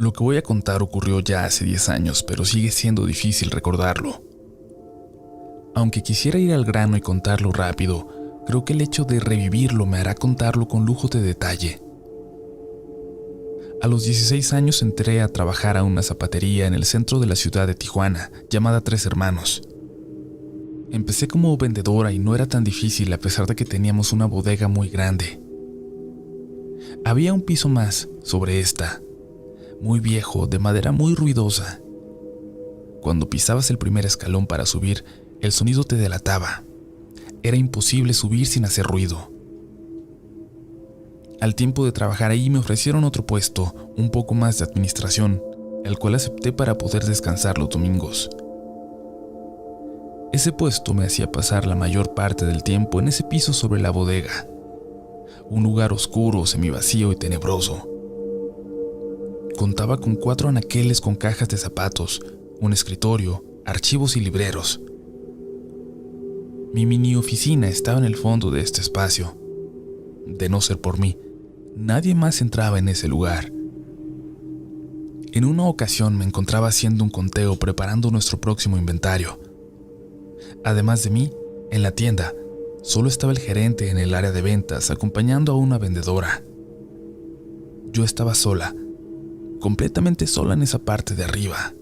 Lo que voy a contar ocurrió ya hace 10 años, pero sigue siendo difícil recordarlo. Aunque quisiera ir al grano y contarlo rápido, creo que el hecho de revivirlo me hará contarlo con lujo de detalle. A los 16 años entré a trabajar a una zapatería en el centro de la ciudad de Tijuana, llamada Tres Hermanos. Empecé como vendedora y no era tan difícil a pesar de que teníamos una bodega muy grande. Había un piso más sobre esta, muy viejo, de madera muy ruidosa. Cuando pisabas el primer escalón para subir, el sonido te delataba. Era imposible subir sin hacer ruido. Al tiempo de trabajar ahí me ofrecieron otro puesto, un poco más de administración, el cual acepté para poder descansar los domingos. Ese puesto me hacía pasar la mayor parte del tiempo en ese piso sobre la bodega, un lugar oscuro, semivacío y tenebroso. Contaba con 4 anaqueles con cajas de zapatos, un escritorio, archivos y libreros. Mi mini oficina estaba en el fondo de este espacio. De no ser por mí, nadie más entraba en ese lugar. En una ocasión me encontraba haciendo un conteo preparando nuestro próximo inventario. Además de mí, en la tienda, solo estaba el gerente en el área de ventas acompañando a una vendedora. Yo estaba sola, completamente sola en esa parte de arriba,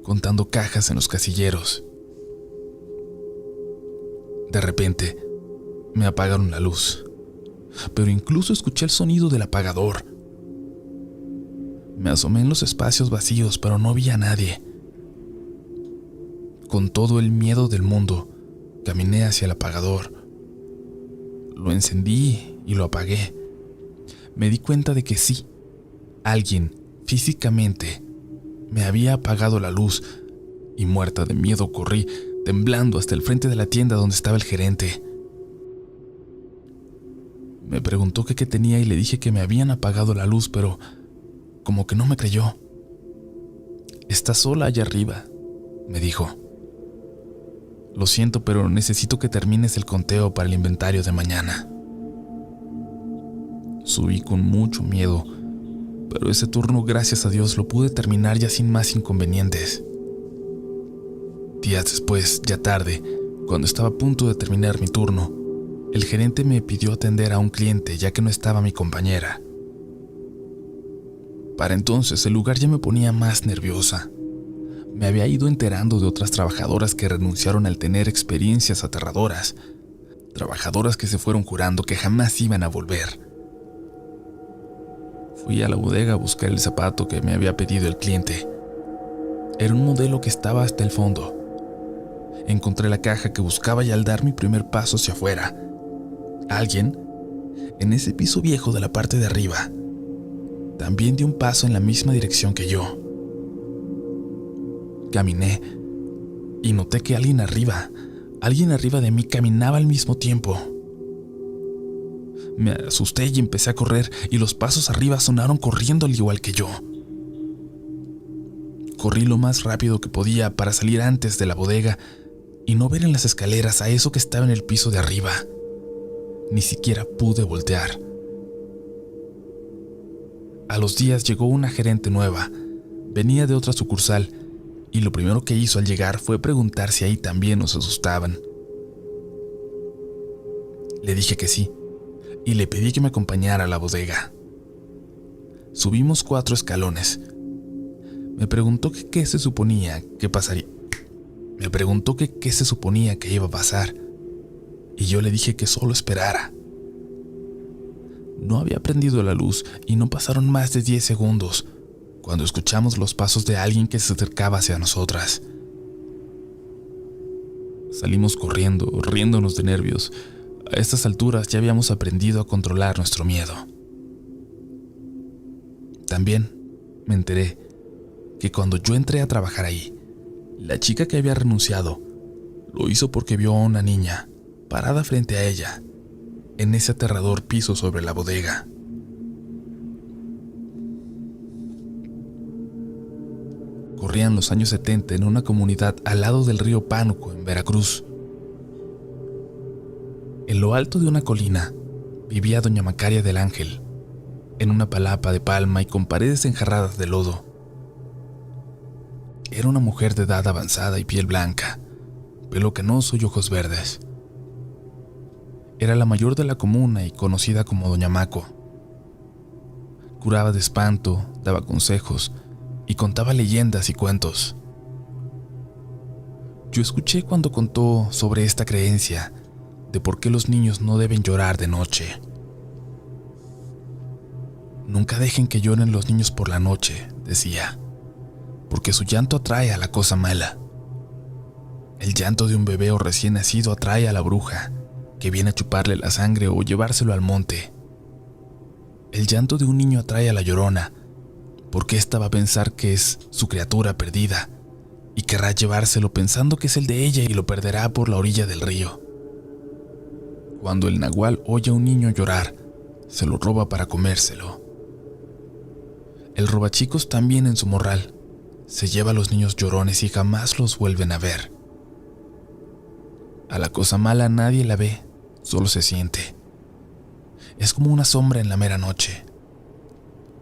contando cajas en los casilleros. De repente, me apagaron la luz, pero incluso escuché el sonido del apagador. Me asomé en los espacios vacíos, pero no vi a nadie. Con todo el miedo del mundo, caminé hacia el apagador. Lo encendí y lo apagué. Me di cuenta de que sí, alguien, físicamente, me había apagado la luz y muerta de miedo corrí, temblando hasta el frente de la tienda donde estaba el gerente. Me preguntó qué tenía y le dije que me habían apagado la luz, pero como que no me creyó. «Estás sola allá arriba», me dijo. «Lo siento, pero necesito que termines el conteo para el inventario de mañana». Subí con mucho miedo, pero ese turno, gracias a Dios, lo pude terminar ya sin más inconvenientes. Días después, ya tarde, cuando estaba a punto de terminar mi turno, el gerente me pidió atender a un cliente ya que no estaba mi compañera. Para entonces el lugar ya me ponía más nerviosa. Me había ido enterando de otras trabajadoras que renunciaron al tener experiencias aterradoras, trabajadoras que se fueron jurando que jamás iban a volver. Fui a la bodega a buscar el zapato que me había pedido el cliente. Era un modelo que estaba hasta el fondo. Encontré la caja que buscaba y al dar mi primer paso hacia afuera, alguien, en ese piso viejo de la parte de arriba, también dio un paso en la misma dirección que yo. Caminé y noté que alguien arriba de mí caminaba al mismo tiempo. Me asusté y empecé a correr y los pasos arriba sonaron corriendo al igual que yo. Corrí lo más rápido que podía para salir antes de la bodega y no ver en las escaleras a eso que estaba en el piso de arriba. Ni siquiera pude voltear. A los días llegó una gerente nueva. Venía de otra sucursal y lo primero que hizo al llegar fue preguntar si ahí también nos asustaban. Le dije que sí y le pedí que me acompañara a la bodega. Subimos 4 escalones. Me preguntó que qué se suponía que pasaría. Me preguntó que qué se suponía que iba a pasar y yo le dije que solo esperara. No había prendido la luz y no pasaron más de 10 segundos cuando escuchamos los pasos de alguien que se acercaba hacia nosotras. Salimos corriendo, riéndonos de nervios. A estas alturas ya habíamos aprendido a controlar nuestro miedo. También me enteré que cuando yo entré a trabajar ahí, la chica que había renunciado lo hizo porque vio a una niña parada frente a ella, en ese aterrador piso sobre la bodega. Corrían los años 70 en una comunidad al lado del río Pánuco, en Veracruz. En lo alto de una colina vivía doña Macaria del Ángel, en una palapa de palma y con paredes enjarradas de lodo. Era una mujer de edad avanzada y piel blanca, pelo canoso y ojos verdes. Era la mayor de la comuna y conocida como Doña Maco. Curaba de espanto, daba consejos y contaba leyendas y cuentos. Yo escuché cuando contó sobre esta creencia de por qué los niños no deben llorar de noche. Nunca dejen que lloren los niños por la noche, decía, porque su llanto atrae a la cosa mala. El llanto de un bebé o recién nacido atrae a la bruja, que viene a chuparle la sangre o llevárselo al monte. El llanto de un niño atrae a la llorona, porque ésta va a pensar que es su criatura perdida y querrá llevárselo pensando que es el de ella y lo perderá por la orilla del río. Cuando el nahual oye a un niño llorar, se lo roba para comérselo. El robachicos también en su morral se lleva a los niños llorones y jamás los vuelven a ver. A la cosa mala nadie la ve, solo se siente. Es como una sombra en la mera noche.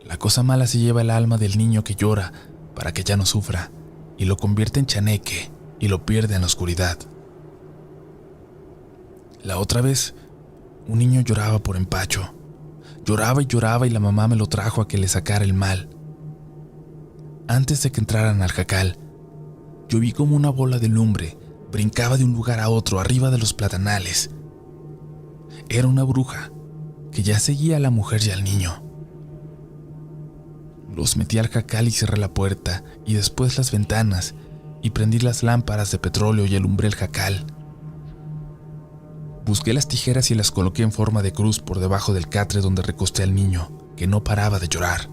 La cosa mala se lleva el alma del niño que llora para que ya no sufra y lo convierte en chaneque y lo pierde en la oscuridad. La otra vez, un niño lloraba por empacho. Lloraba y lloraba y la mamá me lo trajo a que le sacara el mal. Antes de que entraran al jacal, yo vi como una bola de lumbre brincaba de un lugar a otro arriba de los platanales. Era una bruja que ya seguía a la mujer y al niño. Los metí al jacal y cerré la puerta y después las ventanas y prendí las lámparas de petróleo y alumbré el jacal. Busqué las tijeras y las coloqué en forma de cruz por debajo del catre donde recosté al niño, que no paraba de llorar.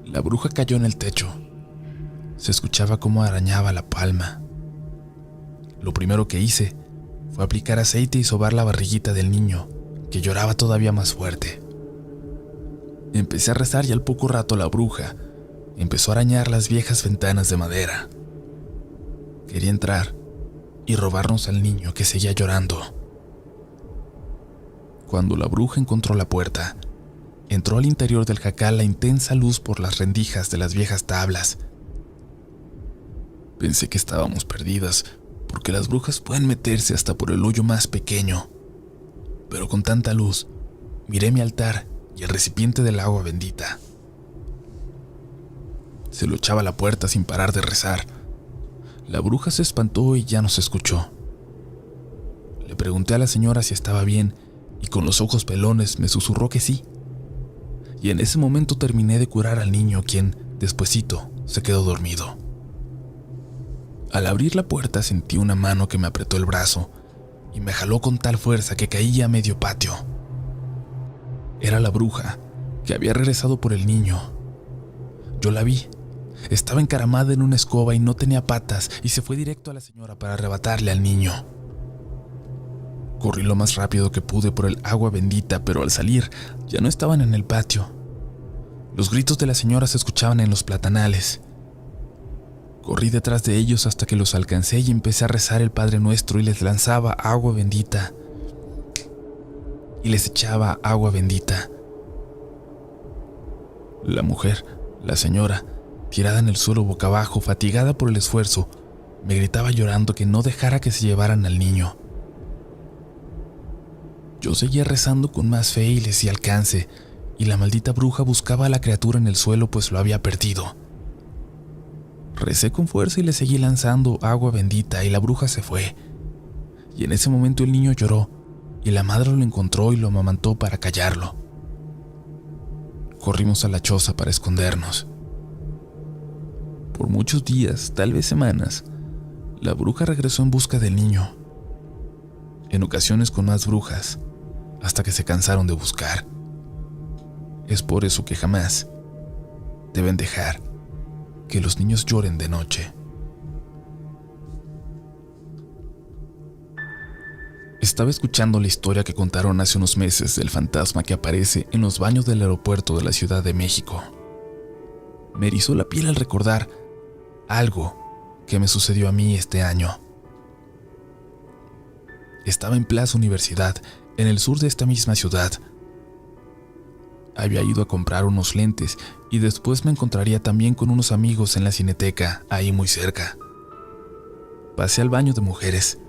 La bruja cayó en el techo. Se escuchaba cómo arañaba la palma. Lo primero que hice fue aplicar aceite y sobar la barriguita del niño, que lloraba todavía más fuerte. Empecé a rezar y al poco rato la bruja empezó a arañar las viejas ventanas de madera. Quería entrar y robarnos al niño que seguía llorando. Cuando la bruja encontró la puerta, entró al interior del jacal la intensa luz por las rendijas de las viejas tablas. Pensé que estábamos perdidas, porque las brujas pueden meterse hasta por el hoyo más pequeño. Pero con tanta luz, miré mi altar y el recipiente del agua bendita. Se lo echaba a la puerta sin parar de rezar. La bruja se espantó y ya no se escuchó. Le pregunté a la señora si estaba bien y con los ojos pelones me susurró que sí. Y en ese momento terminé de curar al niño, quien, despuesito, se quedó dormido. Al abrir la puerta sentí una mano que me apretó el brazo y me jaló con tal fuerza que caí a medio patio. Era la bruja, que había regresado por el niño. Yo la vi. Estaba encaramada en una escoba y no tenía patas y se fue directo a la señora para arrebatarle al niño. Corrí lo más rápido que pude por el agua bendita, pero al salir ya no estaban en el patio. Los gritos de la señora se escuchaban en los platanales. Corrí detrás de ellos hasta que los alcancé y empecé a rezar el Padre Nuestro y les lanzaba agua bendita. Y les echaba agua bendita. La mujer, la señora, tirada en el suelo boca abajo, fatigada por el esfuerzo, me gritaba llorando que no dejara que se llevaran al niño. Yo seguía rezando con más fe y les di alcance, y la maldita bruja buscaba a la criatura en el suelo pues lo había perdido. Recé con fuerza y le seguí lanzando agua bendita y la bruja se fue. Y en ese momento el niño lloró y la madre lo encontró y lo amamantó para callarlo. Corrimos a la choza para escondernos. Por muchos días, tal vez semanas, la bruja regresó en busca del niño. En ocasiones con más brujas, hasta que se cansaron de buscar. Es por eso que jamás deben dejar que los niños lloren de noche. Estaba escuchando la historia que contaron hace unos meses del fantasma que aparece en los baños del aeropuerto de la Ciudad de México. Me erizó la piel al recordar algo que me sucedió a mí este año. Estaba en Plaza Universidad, en el sur de esta misma ciudad. había ido a comprar unos lentes y después me encontraría también con unos amigos en la cineteca, ahí muy cerca. Pasé al baño de mujeres.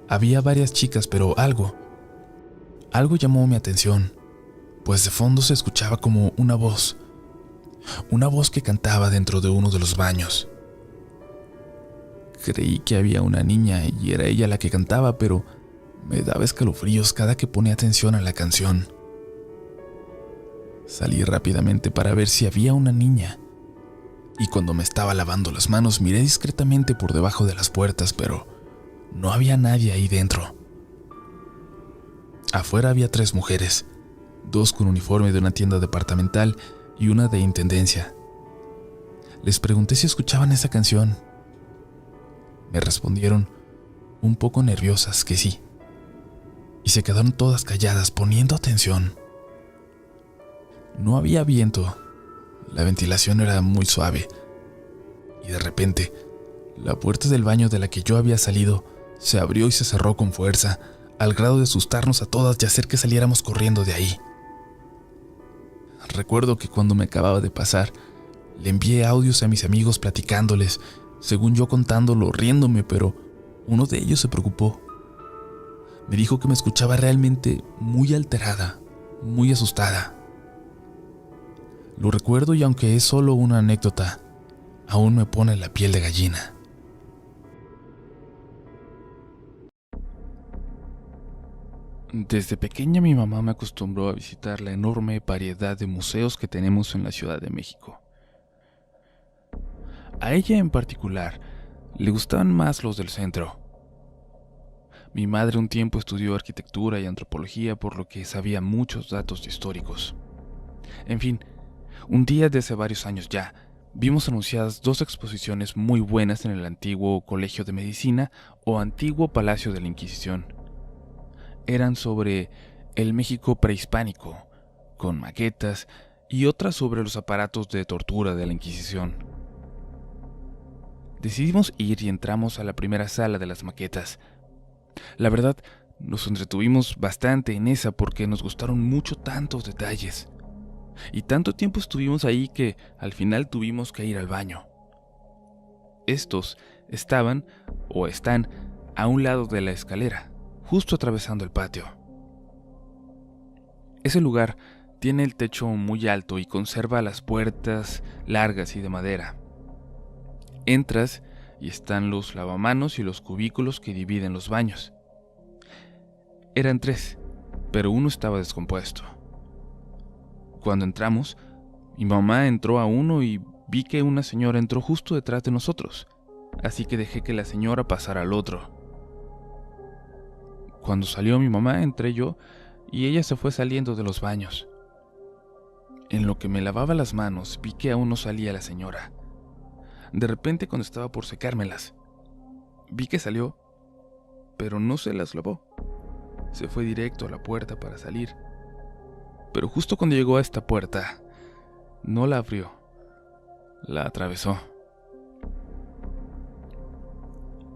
Había varias chicas, pero algo llamó mi atención, pues de fondo se escuchaba como una voz que cantaba dentro de uno de los baños. Creí que había una niña y era ella la que cantaba, pero me daba escalofríos cada que ponía atención a la canción. Salí rápidamente para ver si había una niña, y cuando me estaba lavando las manos miré discretamente por debajo de las puertas, pero no había nadie ahí dentro. Afuera había 3 mujeres, 2 con uniforme de una tienda departamental y una de intendencia. Les pregunté si escuchaban esa canción. Me respondieron, un poco nerviosas, que sí, y se quedaron todas calladas poniendo atención. No había viento, la ventilación era muy suave, y de repente, la puerta del baño de la que yo había salido se abrió y se cerró con fuerza, al grado de asustarnos a todas y hacer que saliéramos corriendo de ahí. Recuerdo que cuando me acababa de pasar, le envié audios a mis amigos platicándoles, según yo contándolo, riéndome, pero uno de ellos se preocupó. Me dijo que me escuchaba realmente muy alterada, muy asustada. Lo recuerdo y aunque es solo una anécdota, aún me pone la piel de gallina. Desde pequeña mi mamá me acostumbró a visitar la enorme variedad de museos que tenemos en la Ciudad de México. A ella en particular le gustaban más los del centro. Mi madre un tiempo estudió arquitectura y antropología, por lo que sabía muchos datos históricos. En fin, un día de hace varios años ya, vimos anunciadas 2 exposiciones muy buenas en el antiguo Colegio de Medicina o antiguo Palacio de la Inquisición. Eran sobre el México prehispánico, con maquetas, y otras sobre los aparatos de tortura de la Inquisición. Decidimos ir y entramos a la primera sala de las maquetas. La verdad, nos entretuvimos bastante en esa porque nos gustaron mucho tantos detalles. Y tanto tiempo estuvimos ahí que al final tuvimos que ir al baño. Estos estaban o están a un lado de la escalera, justo atravesando el patio. Ese lugar tiene el techo muy alto y conserva las puertas largas y de madera. Entras y están los lavamanos y los cubículos que dividen los baños. Eran 3, pero uno estaba descompuesto. Cuando entramos, mi mamá entró a uno y vi que una señora entró justo detrás de nosotros, así que dejé que la señora pasara al otro. Cuando salió mi mamá, entré yo y ella se fue saliendo de los baños. En lo que me lavaba las manos, vi que aún no salía la señora. De repente, cuando estaba por secármelas, vi que salió, pero no se las lavó. Se fue directo a la puerta para salir. Pero justo cuando llegó a esta puerta, no la abrió, la atravesó.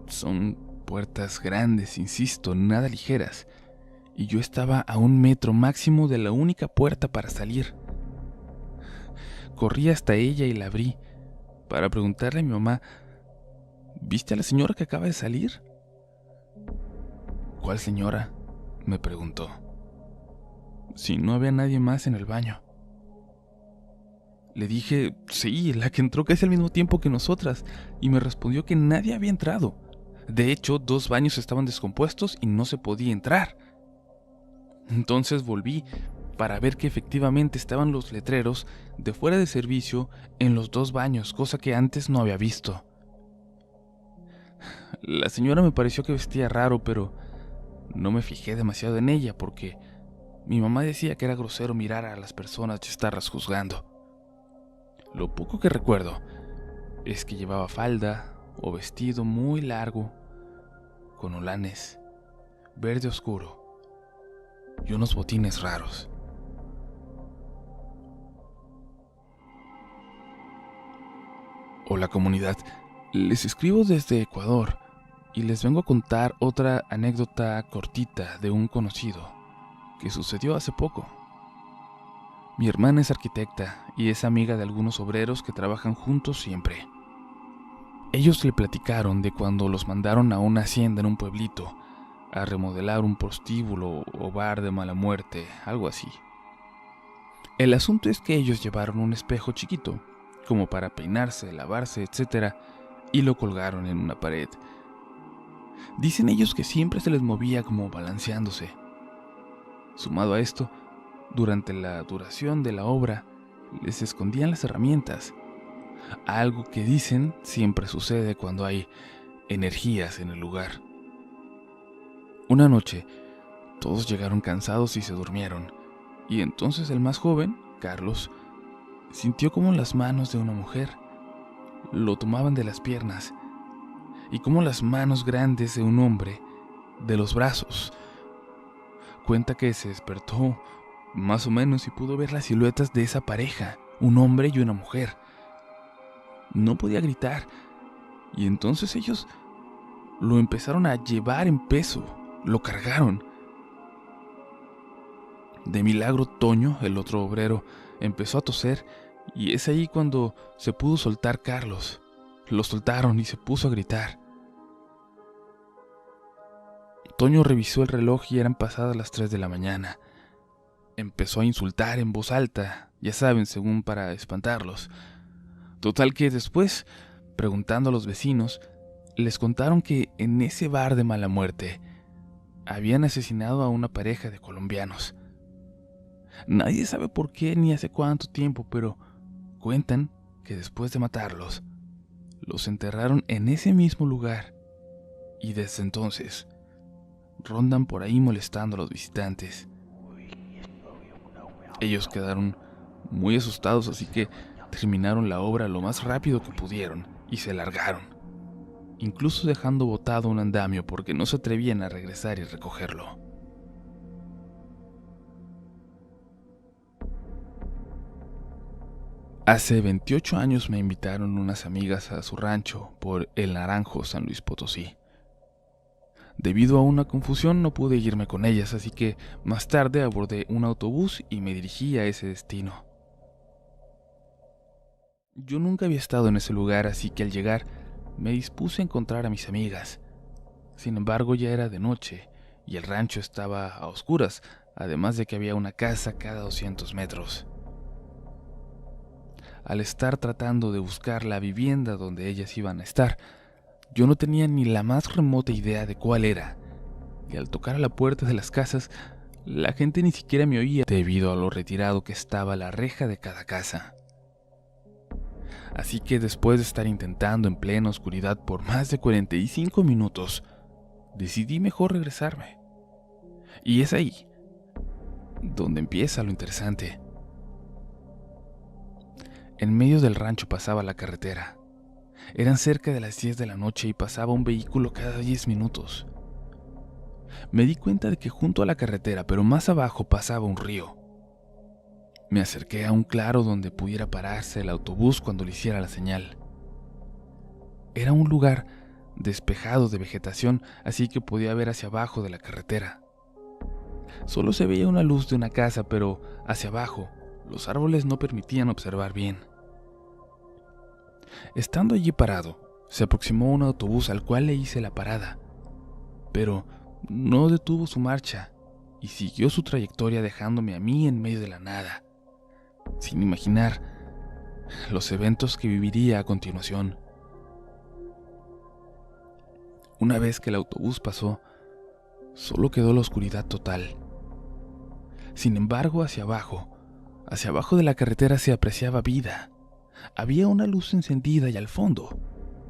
Son puertas grandes, insisto, nada ligeras, y yo estaba a 1 metro máximo de la única puerta para salir. Corrí hasta ella y la abrí, para preguntarle a mi mamá, ¿viste a la señora que acaba de salir? ¿Cuál señora?, me preguntó. Si no había nadie más en el baño. Le dije, sí, la que entró casi al mismo tiempo que nosotras, y me respondió que nadie había entrado. De hecho, 2 baños estaban descompuestos y no se podía entrar. Entonces volví para ver que efectivamente estaban los letreros de fuera de servicio en los 2 baños, cosa que antes no había visto. La señora me pareció que vestía raro, pero no me fijé demasiado en ella porque mi mamá decía que era grosero mirar a las personas y estarlas juzgando. Lo poco que recuerdo es que llevaba falda o vestido muy largo, con holanes, verde oscuro y unos botines raros. Hola comunidad, les escribo desde Ecuador y les vengo a contar otra anécdota cortita de un conocido que sucedió hace poco. Mi hermana es arquitecta y es amiga de algunos obreros que trabajan juntos siempre. Ellos le platicaron de cuando los mandaron a una hacienda en un pueblito a remodelar un prostíbulo o bar de mala muerte, algo así. El asunto es que ellos llevaron un espejo chiquito, como para peinarse, lavarse, etc., y lo colgaron en una pared. Dicen ellos que siempre se les movía como balanceándose. Sumado a esto, durante la duración de la obra, les escondían las herramientas, algo que dicen siempre sucede cuando hay energías en el lugar. Una noche, todos llegaron cansados y se durmieron, y entonces el más joven, Carlos, sintió como las manos de una mujer lo tomaban de las piernas y como las manos grandes de un hombre de los brazos. Cuenta que se despertó más o menos y pudo ver las siluetas de esa pareja, un hombre y una mujer. No podía gritar y entonces ellos lo empezaron a llevar en peso, lo cargaron. De milagro, Toño, el otro obrero, empezó a toser y es ahí cuando se pudo soltar Carlos. Lo soltaron y se puso a gritar. Toño revisó el reloj y eran pasadas las 3 de la mañana. Empezó a insultar en voz alta, ya saben, según para espantarlos. Total que después, preguntando a los vecinos, les contaron que en ese bar de mala muerte habían asesinado a una pareja de colombianos. Nadie sabe por qué ni hace cuánto tiempo, pero cuentan que después de matarlos, los enterraron en ese mismo lugar y desde entonces rondan por ahí molestando a los visitantes. Ellos quedaron muy asustados, así que terminaron la obra lo más rápido que pudieron y se largaron, incluso dejando botado un andamio porque no se atrevían a regresar y recogerlo. Hace 28 años me invitaron unas amigas a su rancho por El Naranjo, San Luis Potosí. Debido a una confusión no pude irme con ellas, así que más tarde abordé un autobús y me dirigí a ese destino. Yo nunca había estado en ese lugar, así que al llegar me dispuse a encontrar a mis amigas. Sin embargo, ya era de noche y el rancho estaba a oscuras, además de que había una casa cada 200 metros. Al estar tratando de buscar la vivienda donde ellas iban a estar, yo no tenía ni la más remota idea de cuál era, y al tocar a la puerta de las casas, la gente ni siquiera me oía debido a lo retirado que estaba la reja de cada casa. Así que después de estar intentando en plena oscuridad por más de 45 minutos, decidí mejor regresarme. Y es ahí donde empieza lo interesante. En medio del rancho pasaba la carretera. Eran cerca de las 10 de la noche y pasaba un vehículo cada 10 minutos. Me di cuenta de que junto a la carretera, pero más abajo, pasaba un río. Me acerqué a un claro donde pudiera pararse el autobús cuando le hiciera la señal. Era un lugar despejado de vegetación, así que podía ver hacia abajo de la carretera. Solo se veía una luz de una casa, pero hacia abajo los árboles no permitían observar bien. Estando allí parado, se aproximó un autobús al cual le hice la parada, pero no detuvo su marcha y siguió su trayectoria dejándome a mí en medio de la nada, sin imaginar los eventos que viviría a continuación. Una vez que el autobús pasó, solo quedó la oscuridad total. Sin embargo, hacia abajo de la carretera se apreciaba vida. Había una luz encendida y al fondo,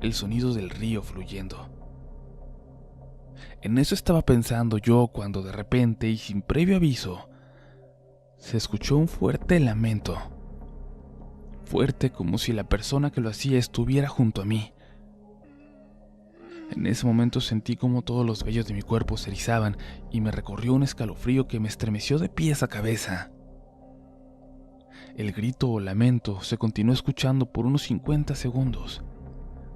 el sonido del río fluyendo. En eso estaba pensando yo cuando de repente y sin previo aviso, se escuchó un fuerte lamento. Fuerte como si la persona que lo hacía estuviera junto a mí. En ese momento sentí como todos los vellos de mi cuerpo se erizaban y me recorrió un escalofrío que me estremeció de pies a cabeza. El grito o lamento se continuó escuchando por unos 50 segundos,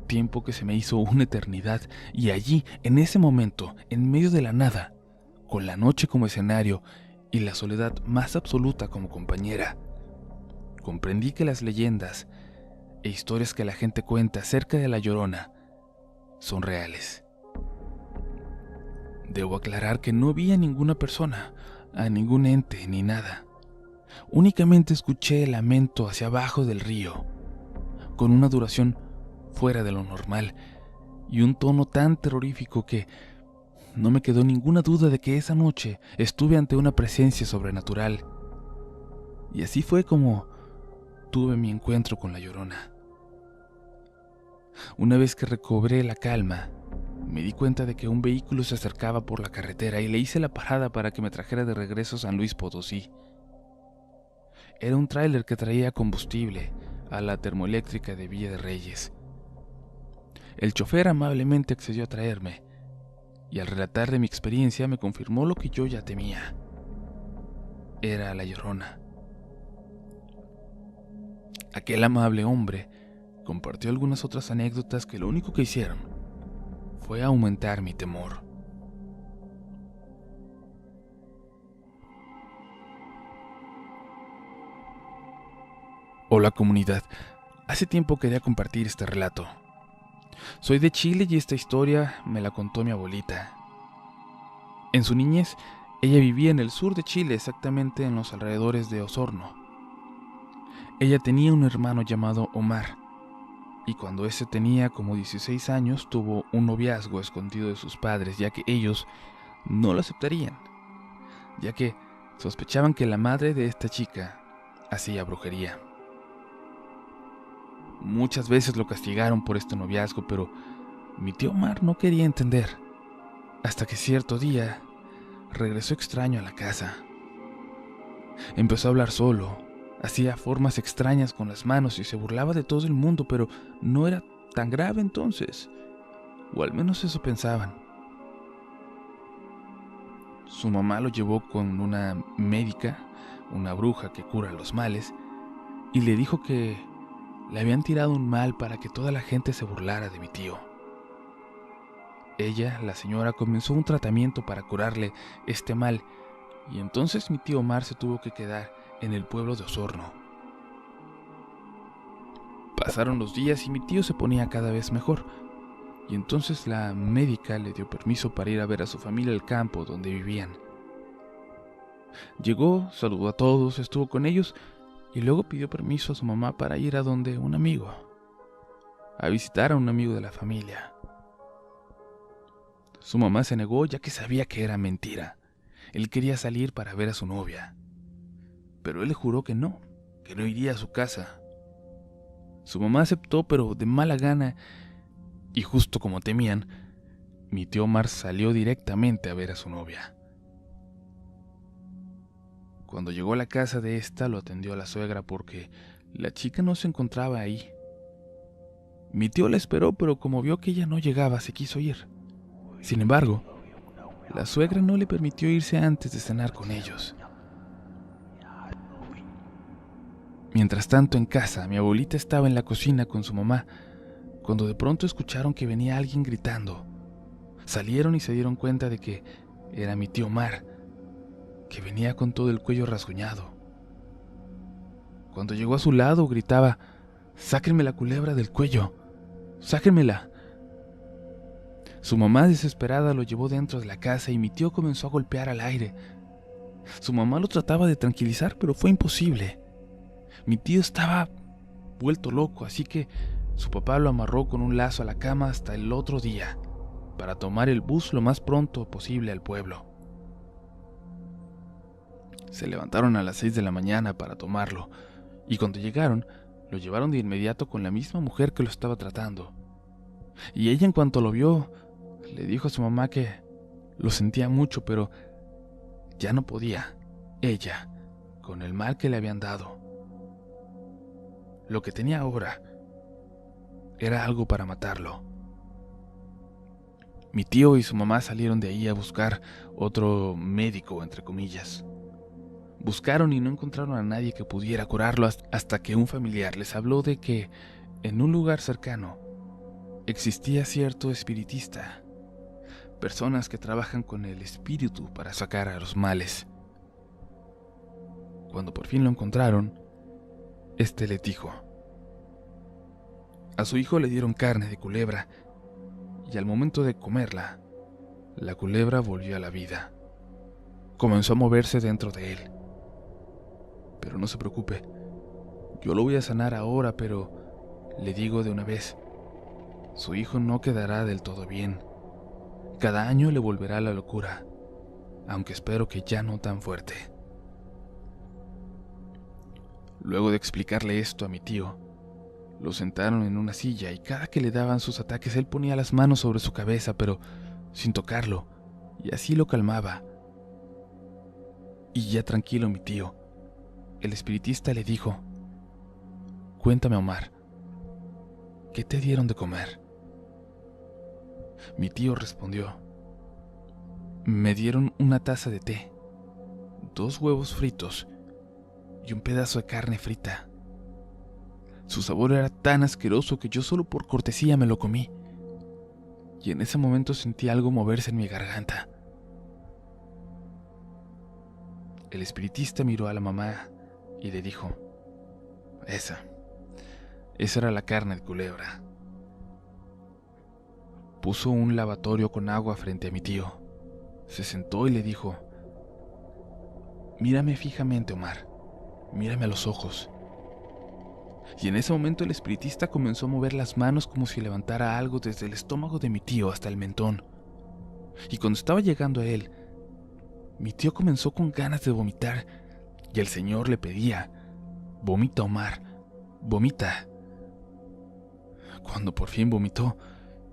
tiempo que se me hizo una eternidad, y allí, en ese momento, en medio de la nada, con la noche como escenario y la soledad más absoluta como compañera, comprendí que las leyendas e historias que la gente cuenta acerca de La Llorona son reales. Debo aclarar que no vi a ninguna persona, a ningún ente ni nada. Únicamente escuché el lamento hacia abajo del río, con una duración fuera de lo normal y un tono tan terrorífico que no me quedó ninguna duda de que esa noche estuve ante una presencia sobrenatural. Y así fue como tuve mi encuentro con La Llorona. Una vez que recobré la calma, me di cuenta de que un vehículo se acercaba por la carretera y le hice la parada para que me trajera de regreso a San Luis Potosí. Era un tráiler que traía combustible a la termoeléctrica de Villa de Reyes. El chofer amablemente accedió a traerme, y al relatarle mi experiencia me confirmó lo que yo ya temía. Era La Llorona. Aquel amable hombre compartió algunas otras anécdotas que lo único que hicieron fue aumentar mi temor. Hola comunidad, hace tiempo quería compartir este relato. Soy de Chile y esta historia me la contó mi abuelita. En su niñez, ella vivía en el sur de Chile, exactamente en los alrededores de Osorno. Ella tenía un hermano llamado Omar, y cuando ese tenía como 16 años tuvo un noviazgo escondido de sus padres, ya que ellos no lo aceptarían, ya que sospechaban que la madre de esta chica hacía brujería. Muchas veces lo castigaron por este noviazgo, pero mi tío Omar no quería entender, hasta que cierto día regresó extraño a la casa. Empezó a hablar solo, hacía formas extrañas con las manos y se burlaba de todo el mundo, pero no era tan grave entonces, o al menos eso pensaban. Su mamá lo llevó con una médica, una bruja que cura los males, y le dijo que le habían tirado un mal para que toda la gente se burlara de mi tío. Ella, la señora, comenzó un tratamiento para curarle este mal, y entonces mi tío Omar se tuvo que quedar en el pueblo de Osorno. Pasaron los días y mi tío se ponía cada vez mejor, y entonces la médica le dio permiso para ir a ver a su familia al campo donde vivían. Llegó, saludó a todos, estuvo con ellos, y luego pidió permiso a su mamá para ir a donde un amigo, a visitar a un amigo de la familia. Su mamá se negó ya que sabía que era mentira. Él quería salir para ver a su novia, pero él le juró que no iría a su casa. Su mamá aceptó, pero de mala gana, y justo como temían, mi tío Omar salió directamente a ver a su novia. Cuando llegó a la casa de esta, lo atendió a la suegra porque la chica no se encontraba ahí. Mi tío la esperó, pero como vio que ella no llegaba, se quiso ir. Sin embargo, la suegra no le permitió irse antes de cenar con ellos. Mientras tanto, en casa, mi abuelita estaba en la cocina con su mamá, cuando de pronto escucharon que venía alguien gritando. Salieron y se dieron cuenta de que era mi tío Omar, que venía con todo el cuello rasguñado. Cuando llegó a su lado, gritaba: «¡Sáquenme la culebra del cuello! ¡Sáquenmela!». Su mamá, desesperada, lo llevó dentro de la casa y mi tío comenzó a golpear al aire. Su mamá lo trataba de tranquilizar, pero fue imposible. Mi tío estaba vuelto loco, así que su papá lo amarró con un lazo a la cama hasta el otro día, para tomar el bus lo más pronto posible al pueblo. Se levantaron a las 6 de la mañana para tomarlo, y cuando llegaron, lo llevaron de inmediato con la misma mujer que lo estaba tratando. Y ella, en cuanto lo vio, le dijo a su mamá que lo sentía mucho, pero ya no podía, ella, con el mal que le habían dado. Lo que tenía ahora era algo para matarlo. Mi tío y su mamá salieron de ahí a buscar otro médico, entre comillas. Buscaron y no encontraron a nadie que pudiera curarlo hasta que un familiar les habló de que en un lugar cercano existía cierto espiritista, personas que trabajan con el espíritu para sacar a los males. Cuando por fin lo encontraron, Este le dijo: a su hijo le dieron carne de culebra y al momento de comerla, la culebra volvió a la vida. Comenzó a moverse dentro de él. Pero no se preocupe, yo lo voy a sanar ahora, pero le digo de una vez, su hijo no quedará del todo bien. Cada año le volverá la locura, aunque espero que ya no tan fuerte. Luego de explicarle esto a mi tío, lo sentaron en una silla y cada que le daban sus ataques él ponía las manos sobre su cabeza, pero sin tocarlo, y así lo calmaba. Y ya tranquilo mi tío, el espiritista le dijo: cuéntame, Omar, ¿qué te dieron de comer? Mi tío respondió: me dieron una taza de té, 2 huevos fritos y un pedazo de carne frita. Su sabor era tan asqueroso que yo solo por cortesía me lo comí, y en ese momento sentí algo moverse en mi garganta. El espiritista miró a la mamá y le dijo: esa era la carne de culebra. Puso un lavatorio con agua frente a mi tío, se sentó y le dijo: mírame fijamente, Omar, mírame a los ojos. Y en ese momento el espiritista comenzó a mover las manos como si levantara algo desde el estómago de mi tío hasta el mentón. Y cuando estaba llegando a él, mi tío comenzó con ganas de vomitar y el señor le pedía: vomita, Omar, vomita. Cuando por fin vomitó,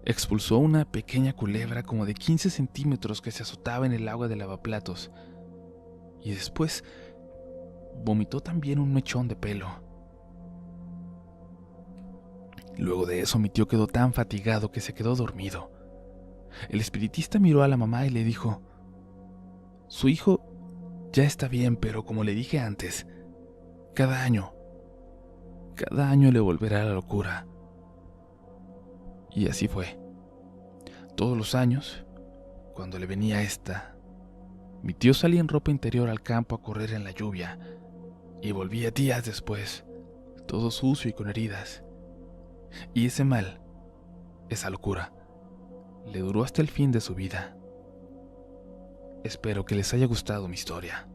expulsó una pequeña culebra como de 15 centímetros que se azotaba en el agua del lavaplatos. Y después vomitó también un mechón de pelo. Luego de eso mi tío quedó tan fatigado que se quedó dormido. El espiritista miró a la mamá y le dijo: su hijo ya está bien, pero como le dije antes, cada año le volverá la locura. Y así fue. Todos los años, cuando le venía esta, mi tío salía en ropa interior al campo a correr en la lluvia y volvía días después, todo sucio y con heridas. Y ese mal, esa locura, le duró hasta el fin de su vida. Espero que les haya gustado mi historia.